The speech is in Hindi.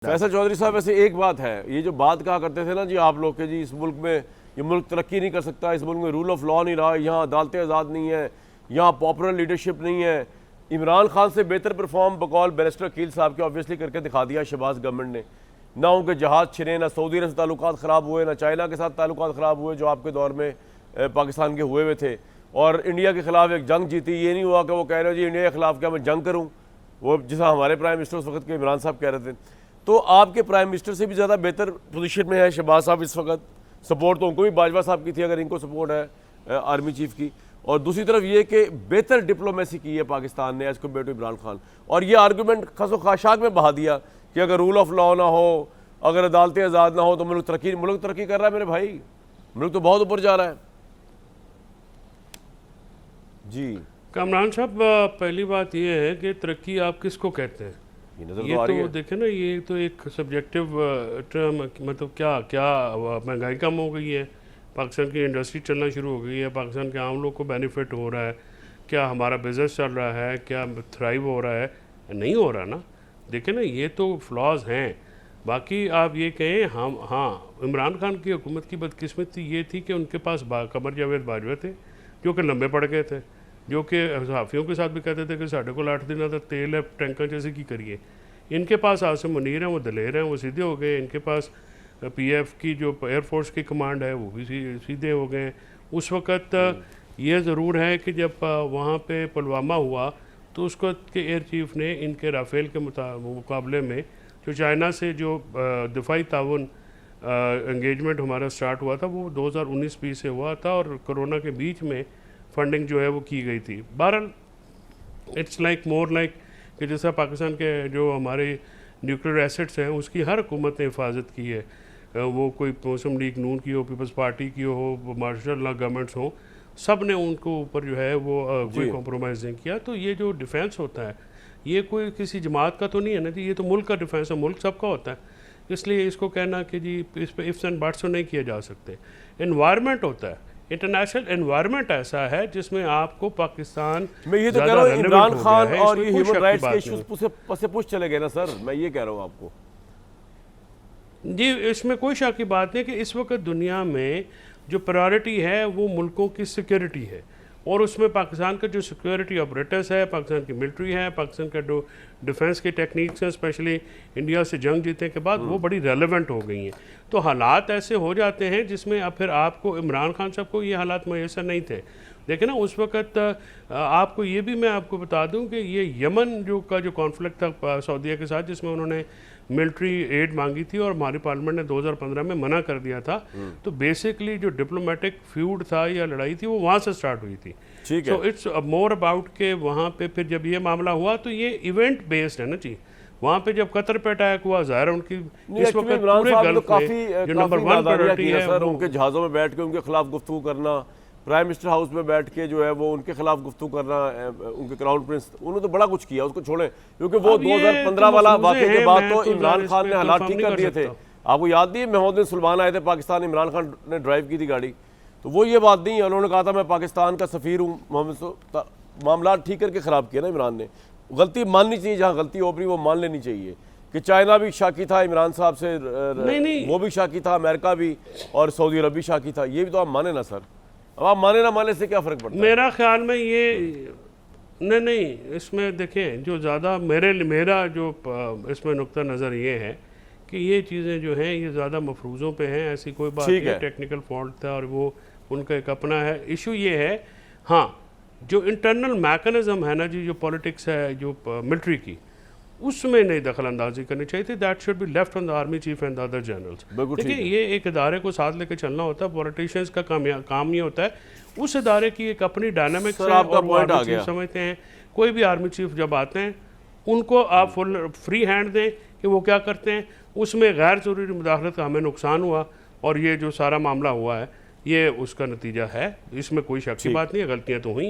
फैसल चौधरी साहब, ऐसे एक बात है, ये जो बात कहा करते थे ना जी आप लोग के जी इस मुल्क में ये मुल्क तरक्की नहीं कर सकता, इस मुल्क में रूल ऑफ लॉ नहीं रहा, यहाँ अदालतें आज़ाद नहीं है, यहाँ पॉपुलर लीडरशिप नहीं है। इमरान खान से बेहतर परफॉर्म बकौल बैरिस्टर अकील साहब के ऑब्वियसली करके दिखा दिया शहबाज गवर्नमेंट ने। ना उनके जहाज़ छिने, ना सऊदी अरब से ताल्लुकात ख़राब हुए, ना चाइना के साथ ताल्लुकात ख़राब हुए जो आपके दौर में पाकिस्तान के हुए थे। और इंडिया के ख़िलाफ़ एक जंग जीती। ये नहीं हुआ कि वो कह रहे हो जी इंडिया के ख़िलाफ़ क्या मैं जंग करूँ, वो जिस हमारे प्राइम मिनिस्टर उस वक्त के इमरान साहब कह रहे थे। तो आपके प्राइम मिनिस्टर से भी ज़्यादा बेहतर पोजीशन में है शहबाज साहब इस वक्त। सपोर्ट तो उनको भी बाजवा साहब की थी अगर इनको सपोर्ट है आर्मी चीफ की। और दूसरी तरफ ये कि बेहतर डिप्लोमेसी की है पाकिस्तान ने as compared to Imran Khan. और ये आर्गूमेंट खसो खाशाक में बहा दिया कि अगर रूल ऑफ लॉ ना हो, अगर अदालतें आज़ाद ना हो तो मुल्क तरक्की कर रहा है। मेरे भाई, मुल्क तो बहुत ऊपर जा रहा है जी। कामरान साहब, पहली बात यह है कि तरक्की आप किसको कहते हैं? ये तो देखें ना, ये तो एक सब्जेक्टिव टर्म, मतलब क्या महंगाई कम हो गई है, पाकिस्तान की इंडस्ट्री चलना शुरू हो गई है, पाकिस्तान के आम लोग को बेनिफिट हो रहा है, क्या हमारा बिजनेस चल रहा है, क्या थ्राइव हो रहा है? नहीं हो रहा ना। देखें ना, ये तो फ्लॉज हैं। बाकी आप ये कहें हाँ, इमरान खान की हुकूमत की बदकिस्मती ये थी कि उनके पास कमर जावेद बाजवा थे जो कि लंबे पड़ गए थे, जो कि सहाफ़ियों के साथ भी कहते थे कि साढ़े को 8 दिन तक तेल है टैंकर जैसे की करिए। इनके पास आसिम मुनीर हैं, वो दलेर हैं, वो सीधे हो गए। इनके पास पीएफ की जो एयरफोर्स की कमांड है वो भी सीधे हो गए। उस वक़्त ये ज़रूर है कि जब वहाँ पे पुलवामा हुआ तो उस वक्त के एयर चीफ ने इनके राफेल के मुकाबले में जो चाइना से जो दिफाई ताउन एंगेजमेंट हमारा स्टार्ट हुआ था वो 2019-20 से हुआ था, और कोरोना के बीच में फंडिंग जो है वो की गई थी। बहरहाल इट्स लाइक मोर लाइक कि जैसा पाकिस्तान के जो हमारे न्यूक्लियर एसेट्स हैं उसकी हर हुकूमत ने हिफाजत की है, वो कोई मुस्लिम लीग नून की हो, पीपल्स पार्टी की हो, मार्शल लॉ गवर्नमेंट्स हो, सब ने उनको ऊपर जो है वो कोई कॉम्प्रोमाइज़ नहीं किया। तो ये जो डिफेंस होता है ये कोई किसी जमात का तो नहीं है ना जी, ये तो मुल्क का डिफेंस है, मुल्क सबका होता है। इसलिए इसको कहना कि जी इस पर इफ्स एंड बट्स नहीं किए जा सकते। एनवायरनमेंट होता है, इंटरनेशनल एनवायरनमेंट ऐसा है जिसमें आपको पाकिस्तान, मैं ये तो कह रहा हूँ इमरान खान और ये ह्यूमन राइट्स के इश्यूज से पुश चले गए ना सर, मैं ये कह रहा हूँ आपको जी। इसमें कोई शक की बात नहीं कि इस वक्त दुनिया में जो प्रायोरिटी है वो मुल्कों की सिक्योरिटी है, और उसमें पाकिस्तान का जो सिक्योरिटी ऑपरेटर्स है, पाकिस्तान की मिलिट्री है, पाकिस्तान का जो डिफेंस की टेक्निक्स हैं, स्पेशली इंडिया से जंग जीतने के बाद वो बड़ी रेलेवेंट हो गई हैं। तो हालात ऐसे हो जाते हैं जिसमें अब फिर आपको इमरान खान साहब को ये हालात मैसर नहीं थे। देखिए ना, उस वक़्त आपको ये भी मैं आपको बता दूं कि ये यमन जो कॉन्फ्लिक्ट था सऊदीया के साथ, जिसमें उन्होंने मिलिट्री एड मांगी थी और हमारी पार्लियामेंट ने 2015 में मना कर दिया था। तो बेसिकली जो डिप्लोमेटिक फ्यूड था या लड़ाई थी वो वहाँ से स्टार्ट हुई थी। सो इट्स मोर अबाउट के वहाँ पे फिर जब ये मामला हुआ तो ये इवेंट बेस्ड है ना जी। वहाँ पे जब कतर पे अटैक हुआ, ज़ाहिर उनकी इस वक्त पूरे गल्फ में जो नंबर 1 प्रायोरिटी है सर, उनके जहाज़ों में बैठ के उनके खिलाफ गुफ्तगू करना, प्राइम मिनिस्टर हाउस में बैठ के जो है वो उनके खिलाफ गुफ्तगू करना, उनके क्राउन प्रिंस, उन्होंने तो बड़ा कुछ किया, उसको छोड़ें, क्योंकि वो 2015 वाला वाक़े के बाद तो इमरान खान ने हालात ठीक कर दिए थे। आपको याद नहीं है, मोहम्मद बिन सुलेमान आए थे पाकिस्तान, इमरान खान ने ड्राइव की थी गाड़ी, तो वो ये बात नहीं है। उन्होंने कहा था मैं पाकिस्तान का सफ़ीर हूँ, मामला ठीक करके ख़राब किया ना इमरान ने। गलती माननी चाहिए, जहाँ गलती हो रही वो मान लेनी चाहिए कि चाइना भी शाकी था इमरान साहब से, नहीं। वो भी शाकी था, अमेरिका भी, और सऊदी अरब भी शाकी था। ये भी तो आप माने ना सर। अब आप माने ना माने से क्या फ़र्क पड़ता है? मेरा ख्याल में ये नहीं, इसमें देखें जो ज़्यादा मेरा जो इसमें नुक्ता नज़र ये है कि ये चीज़ें जो हैं ये ज़्यादा मफरूज़ों पे हैं, ऐसी कोई बात नहीं है। टेक्निकल फॉल्ट था और वो उनका एक अपना है। इशू ये है हाँ, जो इंटरनल मैकेनिज़्म है ना जी, जो पॉलिटिक्स है जो मिलिट्री की, उसमें नहीं दखल अंदाजी करनी चाहिए थी। That should be left on the army cheap and the other generals. देखिए, ये एक इदारे को साथ लेकर चलना होता है। पॉलिटिशियंस का काम ये होता है उस इदारे की एक अपनी डायनामिक्स है, और वो आर्मी चीफ समझते हैं। कोई भी आर्मी चीफ जब आते हैं उनको आप फुल फ्री हैंड दें कि वो क्या करते हैं। उसमें गैर ज़रूरी मुदाखलत का हमें नुकसान हुआ, और ये जो सारा मामला हुआ है ये उसका नतीजा है, इसमें कोई शक की बात नहीं है। गलतियाँ तो हुई।